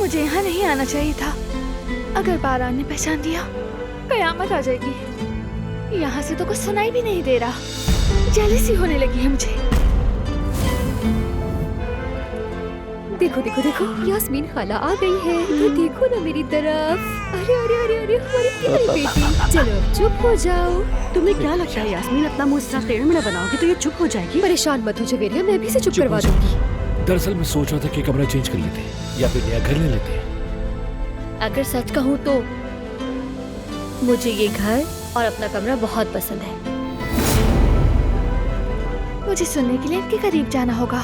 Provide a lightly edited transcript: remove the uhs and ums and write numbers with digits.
मुझे यहाँ नहीं आना चाहिए था। अगर बारान ने पहचान लिया, कयामत आ जाएगी। यहाँ से तो कुछ सुनाई भी नहीं दे रहा। जेलसी होने लगी है मुझे। देखो देखो देखो, यास्मीन खाला आ गई है। तो देखो ना मेरी तरफ। अरे अरे अरे अरे, हमारी प्यारी बेटी। चलो चुप हो जाओ। तुम्हें क्या लगता है यास्मीन, अपना मुंह इस तरह टेढ़ा मेढ़ा बनाओगी तो ये चुप हो जाएगी? परेशान मत हो जवेरिया, मैं भी से चुप करवा दूंगी। दरअसल मैं सोच रहा था कि कमरा चेंज कर लेते या फिर नया घर ले लेते। अगर सच कहूँ तो मुझे ये घर और अपना कमरा बहुत पसंद है। मुझे सुनने के लिए इनके करीब जाना होगा।